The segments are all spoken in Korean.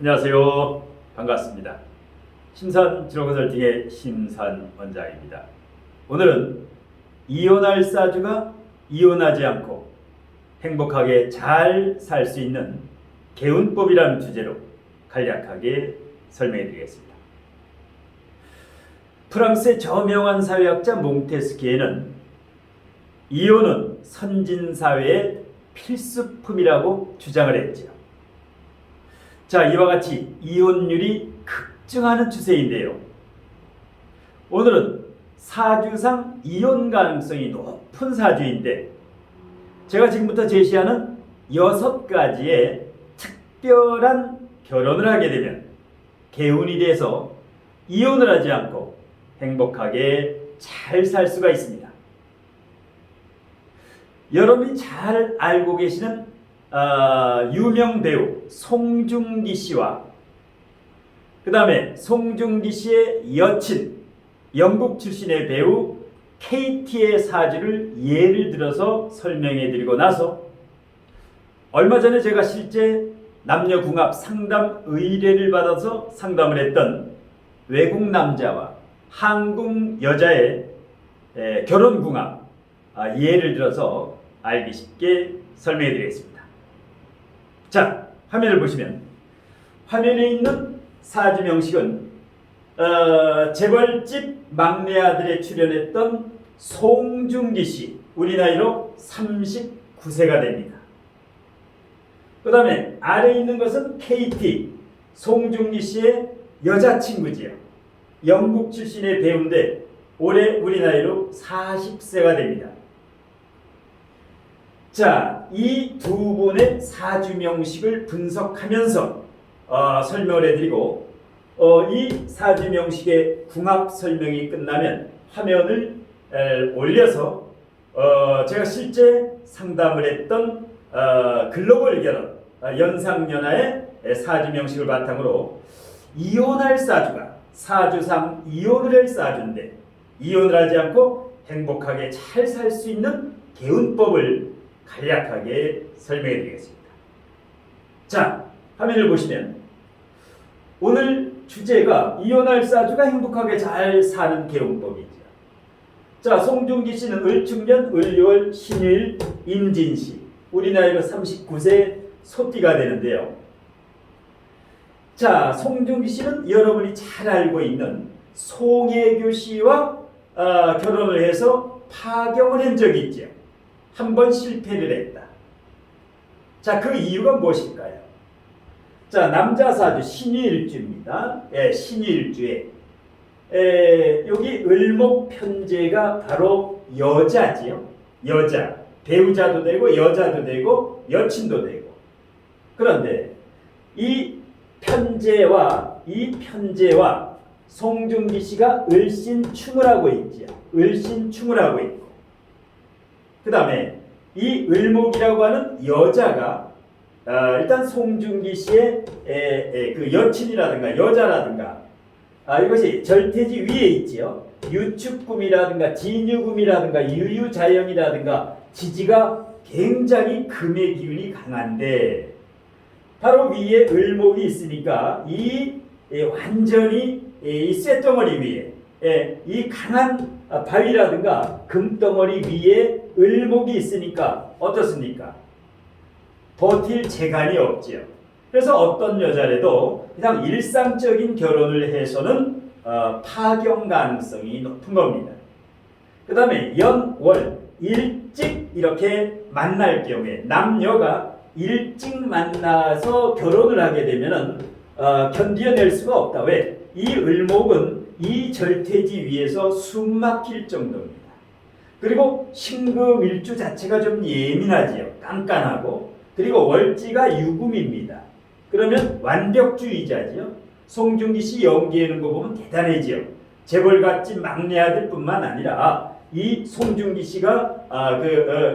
안녕하세요. 반갑습니다. 심산 진로컨설팅의 심산 원장입니다. 오늘은 이혼할 사주가 이혼하지 않고 행복하게 잘 살 수 있는 개운법이라는 주제로 간략하게 설명해 드리겠습니다. 프랑스의 저명한 사회학자 몽테스키에는 이혼은 선진사회의 필수품이라고 주장을 했죠. 자, 이와 같이 이혼율이 급증하는 추세인데요. 오늘은 사주상 이혼 가능성이 높은 사주인데 제가 지금부터 제시하는 6가지의 특별한 결혼을 하게 되면 개운이 돼서 이혼을 하지 않고 행복하게 잘 살 수가 있습니다. 여러분이 잘 알고 계시는 유명 배우 송중기 씨와 그 다음에 송중기 씨의 여친 영국 출신의 배우 KT의 사주를 예를 들어서 설명해 드리고 나서 얼마 전에 제가 실제 남녀궁합 상담 의뢰를 받아서 상담을 했던 외국 남자와 한국 여자의 결혼궁합 예를 들어서 알기 쉽게 설명해 드리겠습니다. 자, 화면을 보시면 화면에 있는 사주 명식은 재벌집 막내 아들에 출연했던 송중기 씨, 우리 나이로 39세가 됩니다. 그 다음에 아래에 있는 것은 KT, 송중기 씨의 여자친구지요. 영국 출신의 배우인데 올해 우리 나이로 40세가 됩니다. 자, 이 두 분의 사주 명식을 분석하면서 설명을 해드리고 이 사주 명식의 궁합 설명이 끝나면 화면을 올려서 제가 실제 상담을 했던 글로벌 결혼 연상연하의 사주 명식을 바탕으로 이혼할 사주가 사주상 이혼을 할 사주인데 이혼을 하지 않고 행복하게 잘 살 수 있는 개운법을 간략하게 설명해 드리겠습니다. 자, 화면을 보시면 오늘 주제가 이혼할 사주가 행복하게 잘 사는 개운법이죠. 자, 송중기 씨는 을축년, 을유월, 신유일, 임진시, 우리 나이로 39세 소띠가 되는데요. 자, 송중기 씨는 여러분이 잘 알고 있는 송혜교 씨와 결혼을 해서 파경을 한 적이 있죠. 한 번 실패를 했다. 자, 그 이유가 무엇일까요? 자, 남자 사주 신유일주입니다. 신유일주에 여기 을목 편제가 바로 여자지요. 여자, 배우자도 되고 여자도 되고 여친도 되고. 그런데 이 편제와 송중기 씨가 을신충을 하고 있죠. 을신충을 하고 있고. 그 다음에 이 을목이라고 하는 여자가 일단 송중기 씨의 그 여친이라든가 여자라든가 이것이 절대지 위에 있지요. 유축금이라든가 진유금이라든가 유유자연이라든가 지지가 굉장히 금의 기운이 강한데 바로 위에 을목이 있으니까 이 완전히 이 쇳덩어리 위에 이 강한 바위라든가 금덩어리 위에 을목이 있으니까 어떻습니까? 버틸 재간이 없지요. 그래서 어떤 여자라도 그냥 일상적인 결혼을 해서는 파경 가능성이 높은 겁니다. 그 다음에 연, 월, 일찍 이렇게 만날 경우에 남녀가 일찍 만나서 결혼을 하게 되면은 견뎌낼 수가 없다. 왜? 이 을목은 이 절퇴지 위에서 숨 막힐 정도입니다. 그리고 신금일주 자체가 좀 예민하지요. 깐깐하고. 그리고 월지가 유금입니다. 그러면 완벽주의자지요. 송중기 씨 연기하는 거 보면 대단해지요. 재벌같이 막내 아들뿐만 아니라 이 송중기 씨가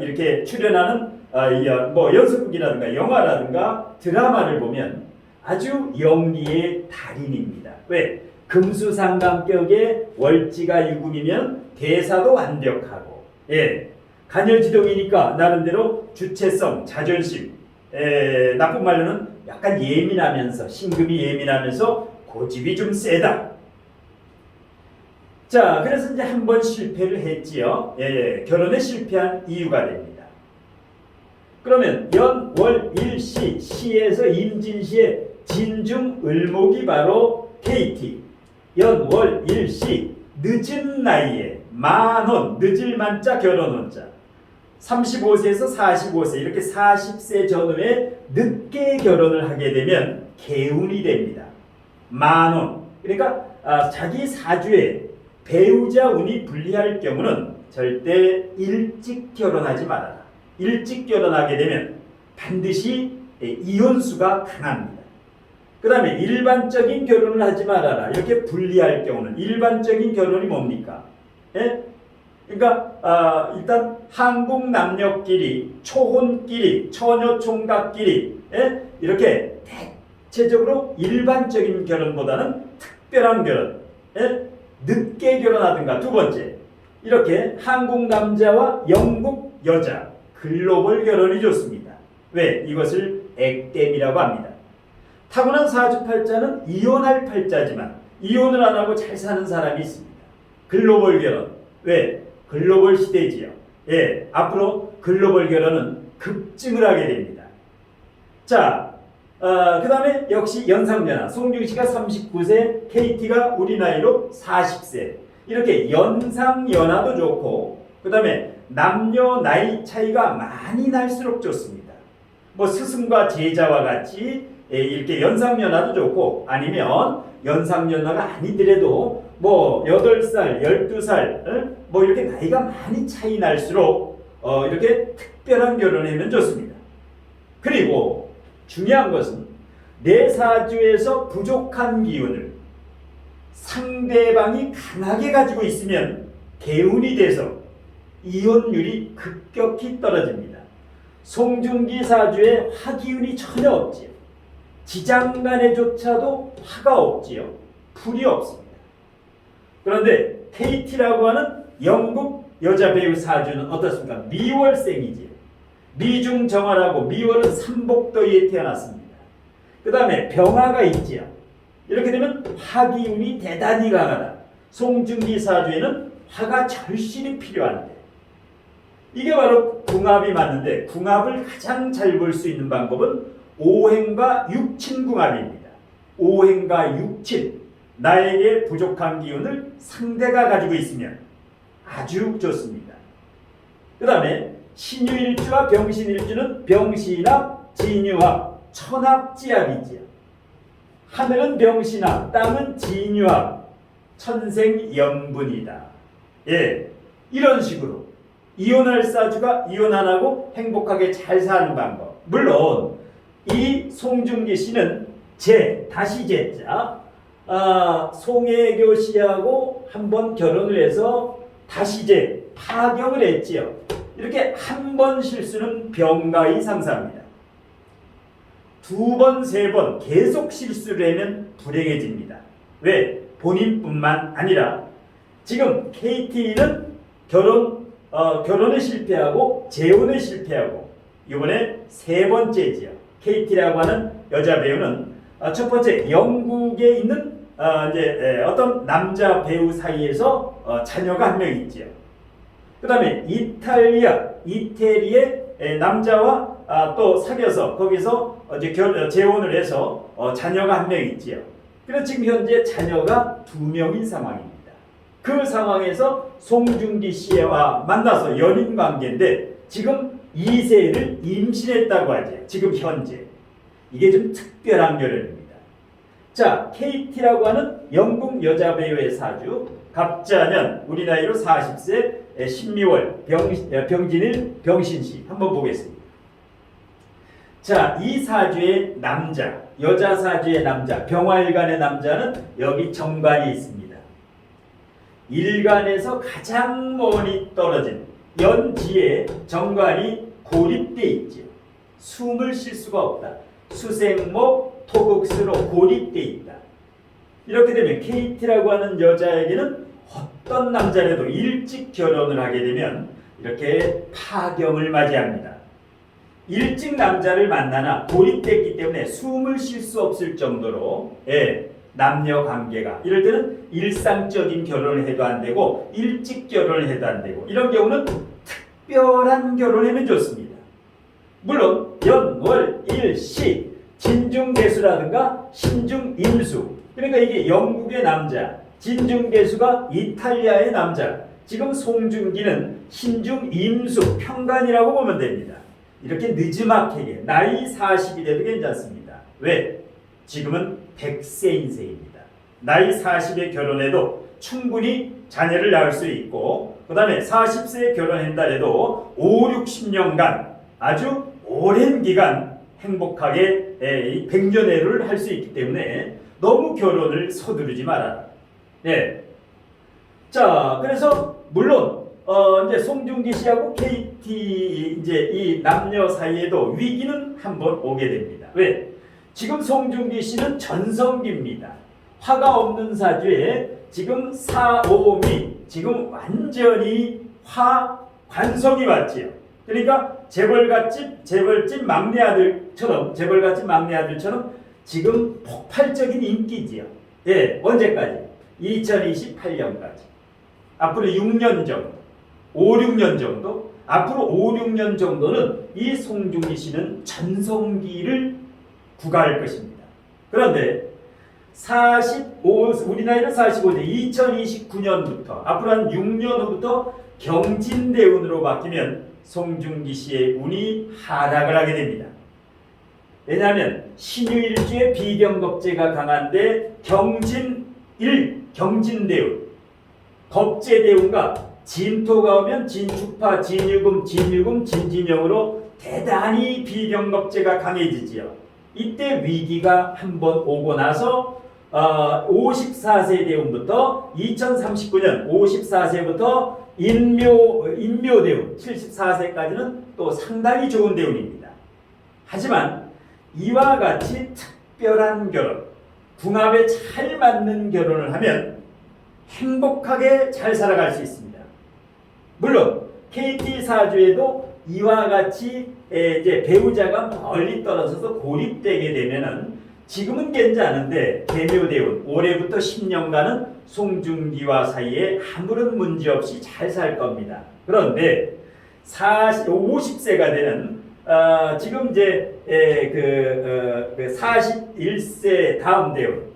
이렇게 출연하는 뭐 연속극이라든가 영화라든가 드라마를 보면 아주 연기의 달인입니다. 왜? 금수상관격의 월지가 유금이면 대사도 완벽하고, 간열지동이니까 나름대로 주체성, 자존심, 나쁜 말로는 약간 예민하면서 신금이 예민하면서 고집이 좀 세다. 자, 그래서 이제 한 번 실패를 했지요. 결혼에 실패한 이유가 됩니다. 그러면 연, 월, 일, 시, 시에서 임진시의 진중 을목이 바로 KT. 연, 월, 일, 시 늦은 나이에 만혼, 늦을 만자 결혼혼자 35세에서 45세 이렇게 40세 전후에 늦게 결혼을 하게 되면 개운이 됩니다. 만혼 그러니까 자기 사주에 배우자 운이 불리할 경우는 절대 일찍 결혼하지 말아라. 일찍 결혼하게 되면 반드시 이혼수가 강합니다. 그 다음에 일반적인 결혼을 하지 말아라. 이렇게 불리할 경우는 일반적인 결혼이 뭡니까? 그러니까 일단 한국 남녀끼리 초혼끼리 처녀총각끼리 이렇게 대체적으로 일반적인 결혼보다는 특별한 결혼 늦게 결혼하든가 두 번째 이렇게 한국 남자와 영국 여자 글로벌 결혼이 좋습니다. 왜? 이것을 액땜이라고 합니다. 타고난 사주팔자는 이혼할 팔자지만 이혼을 안 하고 잘 사는 사람이 있습니다. 글로벌 결혼. 왜? 글로벌 시대지요. 앞으로 글로벌 결혼은 급증을 하게 됩니다. 자, 그 다음에 역시 연상연하. 송중기가 39세, KT가 우리 나이로 40세. 이렇게 연상연하도 좋고 그 다음에 남녀 나이 차이가 많이 날수록 좋습니다. 뭐 스승과 제자와 같이 이렇게 연상연하도 좋고 아니면 연상연하가 아니더라도 뭐 8살, 12살 뭐 이렇게 나이가 많이 차이 날수록 이렇게 특별한 결혼을 하면 좋습니다. 그리고 중요한 것은 내 사주에서 부족한 기운을 상대방이 강하게 가지고 있으면 개운이 돼서 이혼율이 급격히 떨어집니다. 송중기 사주에 화기운이 전혀 없지요. 지장간에조차도 화가 없지요. 불이 없습니다. 그런데 KT라고 하는 영국 여자 배우 사주는 어떻습니까? 미월생이지요. 미중정화라고 미월은 삼복도에 태어났습니다. 그 다음에 병화가 있지요. 이렇게 되면 화기운이 대단히 강하다. 송중기 사주에는 화가 절실히 필요한데 이게 바로 궁합이 맞는데 궁합을 가장 잘 볼 수 있는 방법은 오행과 육친궁합입니다. 오행과 육친 나에게 부족한 기운을 상대가 가지고 있으면 아주 좋습니다. 그 다음에 신유일주와 병신일주는 병신합, 진유합, 천합지합이지요. 하늘은 병신합, 땅은 진유합, 천생연분이다. 이런 식으로 이혼할 사주가 이혼 안 하고 행복하게 잘 사는 방법. 물론 이 송중기 씨는 다시 제자 송혜교 씨하고 한번 결혼을 해서 다시 파경을 했지요. 이렇게 한 번 실수는 병가의 상사입니다. 두 번, 세 번 계속 실수를 하면 불행해집니다. 왜? 본인뿐만 아니라 지금 KT는 결혼에 실패하고 재혼에 실패하고 이번에 세 번째지요. KT라고 하는 여자 배우는 첫 번째 영국에 있는 어떤 남자 배우 사이에서 자녀가 한 명 있지요. 그 다음에 이태리의 남자와 또 사귀어서 거기서 재혼을 해서 자녀가 한 명 있지요. 그래서 지금 현재 자녀가 2명인 상황입니다. 그 상황에서 송중기 씨와 만나서 연인 관계인데 지금 2세를 임신했다고 하죠. 지금 현재. 이게 좀 특별한 결혼입니다. 자, KT라고 하는 영국 여자 배우의 사주 갑자년 우리 나이로 40세 신미월 병진일 병신시 한번 보겠습니다. 자, 이 사주의 남자 여자 사주의 남자 병화일간의 남자는 여기 정관이 있습니다. 일간에서 가장 멀리 떨어진 연지에 정관이 고립돼 있죠. 숨을 쉴 수가 없다. 수생목 토극수로 고립돼 있다. 이렇게 되면 KT라고 하는 여자에게는 어떤 남자라도 일찍 결혼을 하게 되면 이렇게 파경을 맞이합니다. 일찍 남자를 만나나 고립됐기 때문에 숨을 쉴 수 없을 정도로 남녀 관계가 이럴 때는 일상적인 결혼을 해도 안 되고 일찍 결혼을 해도 안 되고 이런 경우는 특별한 결혼을 하면 좋습니다. 물론 연, 월, 일, 시, 진중계수라든가 신중임수 그러니까 이게 영국의 남자 진중계수가 이탈리아의 남자 지금 송중기는 신중임수 평간이라고 보면 됩니다. 이렇게 늦지막하게 나이 40이 돼도 괜찮습니다. 왜? 지금은 100세 인생입니다. 나이 40에 결혼해도 충분히 자녀를 낳을 수 있고 그 다음에 40세에 결혼한다 해도 5, 60년간 아주 오랜 기간 행복하게 백년해를 할 수 있기 때문에 너무 결혼을 서두르지 말아라. 자, 그래서 물론 이제 송중기 씨하고 KT 이제 이 남녀 사이에도 위기는 한번 오게 됩니다. 왜? 지금 송중기 씨는 전성기입니다. 화가 없는 사주에 지금 사오미 지금 완전히 화 관성이 왔지요. 그러니까 재벌집 막내 아들처럼 지금 폭발적인 인기지요. 언제까지? 2028년까지. 앞으로 6년 정도, 5, 6년 정도, 앞으로 5, 6년 정도는 이 송중기 씨는 전성기를 구가할 것입니다. 그런데 우리 나이는 45세, 2029년부터 앞으로 한 6년 후부터 경진대운으로 바뀌면 송중기 씨의 운이 하락을 하게 됩니다. 왜냐하면 신유일주의 비경겁제가 강한데 경진대운, 겁제대운과 진토가 오면 진축파, 진유금, 진진영으로 대단히 비경겁제가 강해지지요. 이때 위기가 한번 오고 나서 54세 대운부터 2039년 54세부터 인묘대운 74세까지는 또 상당히 좋은 대운입니다. 하지만 이와 같이 특별한 결혼, 궁합에 잘 맞는 결혼을 하면 행복하게 잘 살아갈 수 있습니다. 물론 KT 사주에도 이와 같이 이제 배우자가 멀리 떨어져서 고립되게 되면은 지금은 괜찮은데 개묘대운 올해부터 10년간은 송중기와 사이에 아무런 문제 없이 잘 살 겁니다. 그런데 50세가 되는 지금 이제 41세 다음 대운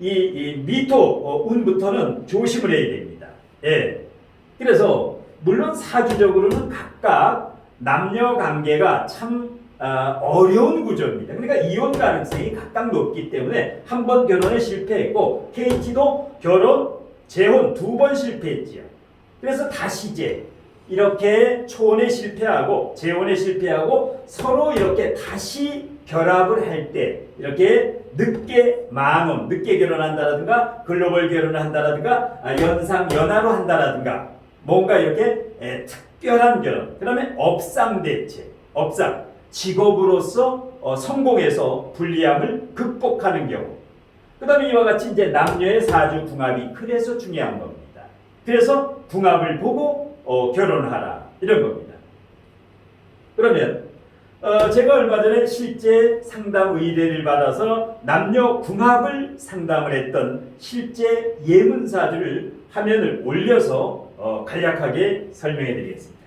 이 미토 운부터는 조심을 해야 됩니다. 그래서 물론 사주적으로는 각각 남녀 관계가 참 어려운 구조입니다. 그러니까 이혼 가능성이 각각 높기 때문에 한 번 결혼에 실패했고 KT도 결혼, 재혼 2번 실패했지요. 그래서 다시 이제 이렇게 초혼에 실패하고 재혼에 실패하고 서로 이렇게 다시 결합을 할 때 이렇게 늦게 결혼한다라든가 글로벌 결혼을 한다라든가 연하로 한다라든가 뭔가 이렇게 특별한 결혼, 그다음에 업상대체, 직업으로서 성공해서 불리함을 극복하는 경우, 그 다음에 이와 같이 이제 남녀의 사주 궁합이 그래서 중요한 겁니다. 그래서 궁합을 보고 결혼하라 이런 겁니다. 그러면 제가 얼마 전에 실제 상담 의뢰를 받아서 남녀 궁합을 상담을 했던 실제 예문 사주를 화면을 올려서 간략하게 설명해 드리겠습니다.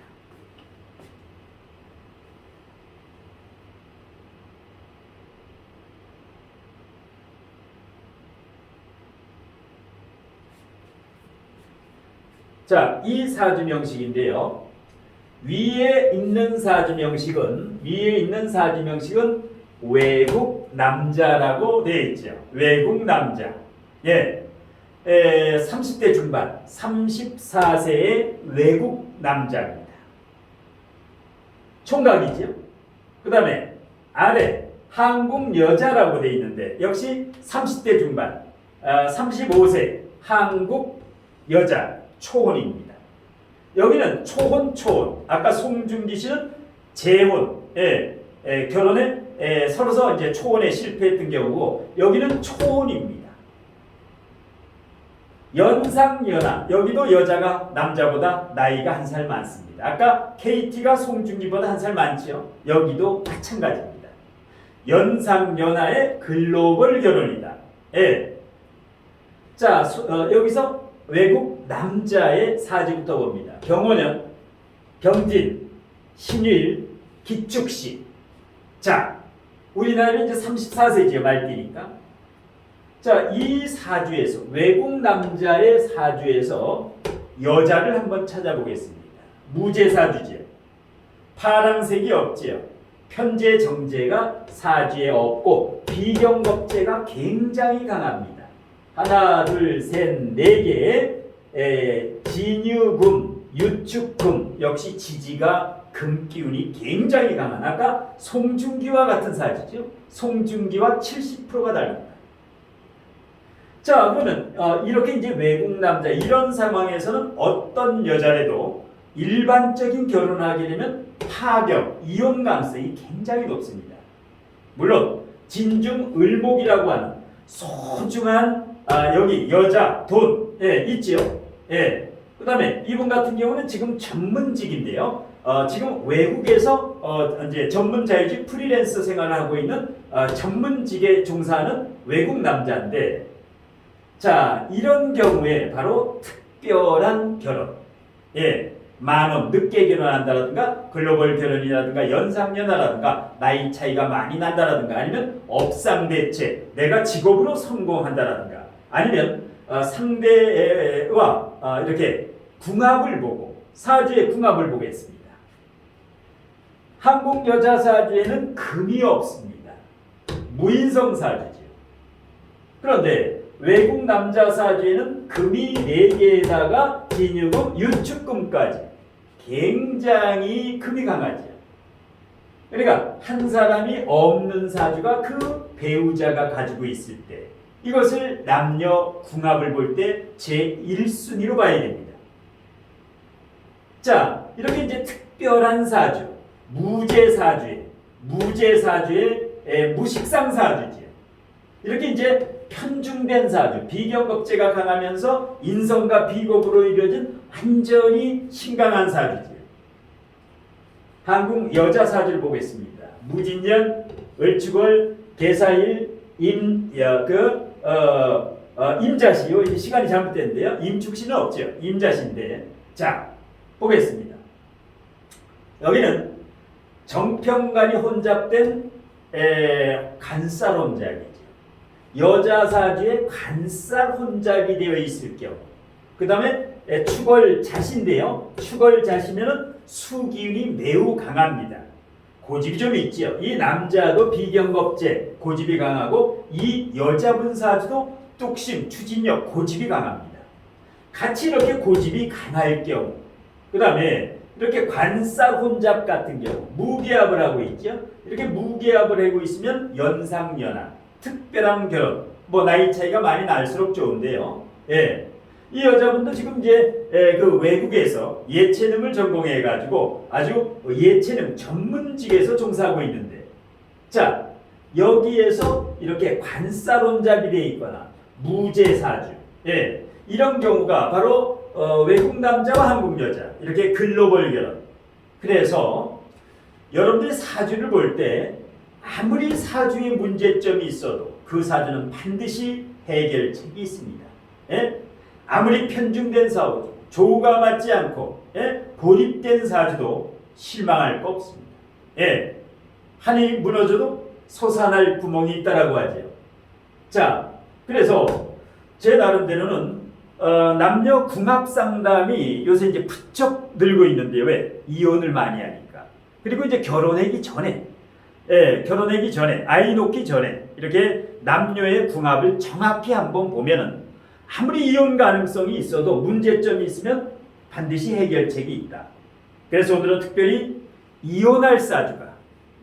자, 이 사주 명식인데요. 위에 있는 사주 명식은 외국 남자라고 되어 있죠. 외국 남자. 30대 중반, 34세의 외국 남자입니다. 총각이죠. 그 다음에 아래 한국 여자라고 되어 있는데 역시 30대 중반, 35세 한국 여자 초혼입니다. 여기는 초혼. 아까 송중기 씨는 재혼, 결혼에 서로서 이제 초혼에 실패했던 경우고 여기는 초혼입니다. 연상연하, 여기도 여자가 남자보다 나이가 한 살 많습니다. 아까 KT가 송중기보다 한 살 많지요. 여기도 마찬가지입니다. 연상연하의 글로벌 결혼이다. 예. 자, 여기서 외국 남자의 사주부터 봅니다. 경호년, 병진, 신일, 기축시. 자, 우리나라는 이제 34세지요, 말기니까. 자, 이 사주에서, 외국 남자의 사주에서 여자를 한번 찾아보겠습니다. 무제사주지요. 파랑색이 없지요. 편제 정제가 사주에 없고 비경겁제가 굉장히 강합니다. 하나, 둘, 셋, 네 개의 진유금, 유축금 역시 지지가 금 기운이 굉장히 강한 아까 송중기와 같은 사주죠. 송중기와 70%가 다릅니다. 자, 그러면 이렇게 이제 외국 남자 이런 상황에서는 어떤 여자라도 일반적인 결혼하게 되면 파격, 이혼 가능성이 굉장히 높습니다. 물론 진중 을목이라고 하는 소중한 여기 여자 돈 있지요. 그다음에 이분 같은 경우는 지금 전문직인데요. 지금 외국에서 이제 전문 자유직 프리랜서 생활을 하고 있는 전문직에 종사하는 외국 남자인데, 자, 이런 경우에 바로 특별한 결혼, 만원 늦게 결혼한다라든가 글로벌 결혼이라든가 연상연하라든가 나이 차이가 많이 난다라든가 아니면 업상대체 내가 직업으로 성공한다라든가 아니면 상대와 이렇게 궁합을 보고 사주의 궁합을 보겠습니다. 한국 여자 사주에는 금이 없습니다. 무인성 사주죠. 그런데 외국 남자 사주에는 금이 4개에다가 진유금, 유축금까지 굉장히 금이 강하죠. 그러니까 한 사람이 없는 사주가 그 배우자가 가지고 있을 때 이것을 남녀 궁합을 볼 때 제1순위로 봐야 됩니다. 자, 이렇게 이제 특별한 사주, 무제사주의 무식상 사주지요. 이렇게 이제 편중된 사주, 비경겁제가 강하면서 인성과 비겁으로 이루어진 완전히 신강한 사주지요. 한국 여자 사주를 보겠습니다. 무진년, 을축월, 계사일, 임자시요. 이제 시간이 잘못됐는데요. 임축시는 없죠. 임자시인데, 자 보겠습니다. 여기는 정평관이 혼잡된 간살 혼잡이죠. 여자 사주에 간살 혼잡이 되어 있을 경우, 그 다음에 축월 자신인데요. 축월 자시면은 수기운이 매우 강합니다. 고집이 좀 있죠. 이 남자도 비경겁제 고집이 강하고 이 여자분 사주도 뚝심, 추진력, 고집이 강합니다. 같이 이렇게 고집이 강할 경우, 그 다음에 이렇게 관살 혼잡 같은 경우 무계합을 하고 있죠. 이렇게 무계합을 하고 있으면 연상연하, 특별한 결혼, 뭐 나이 차이가 많이 날수록 좋은데요. 이 여자분도 지금 이제 그 외국에서 예체능을 전공해가지고 아주 예체능 전문직에서 종사하고 있는데, 자 여기에서 이렇게 관살혼잡이 되어 있거나 무제사주, 이런 경우가 바로 외국 남자와 한국 여자 이렇게 글로벌 결혼. 그래서 여러분들이 사주를 볼 때 아무리 사주에 문제점이 있어도 그 사주는 반드시 해결책이 있습니다. 아무리 편중된 사주, 조우가 맞지 않고 고립된 사주도 실망할 거 없습니다. 한이 무너져도 솟아날 구멍이 있다라고 하죠. 자, 그래서 제 나름대로는 남녀 궁합 상담이 요새 이제 부쩍 늘고 있는데, 왜? 이혼을 많이 하니까. 그리고 이제 결혼하기 전에, 아이 놓기 전에 이렇게 남녀의 궁합을 정확히 한번 보면은 아무리 이혼 가능성이 있어도 문제점이 있으면 반드시 해결책이 있다. 그래서 오늘은 특별히 이혼할 사주가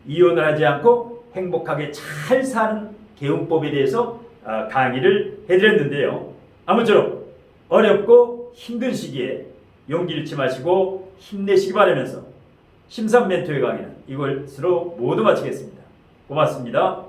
이혼을 하지 않고 행복하게 잘 사는 개운법에 대해서 강의를 해드렸는데요. 아무쪼록 어렵고 힘든 시기에 용기 잃지 마시고 힘내시기 바라면서 심삼 멘토의 강의는 이것으로 모두 마치겠습니다. 고맙습니다.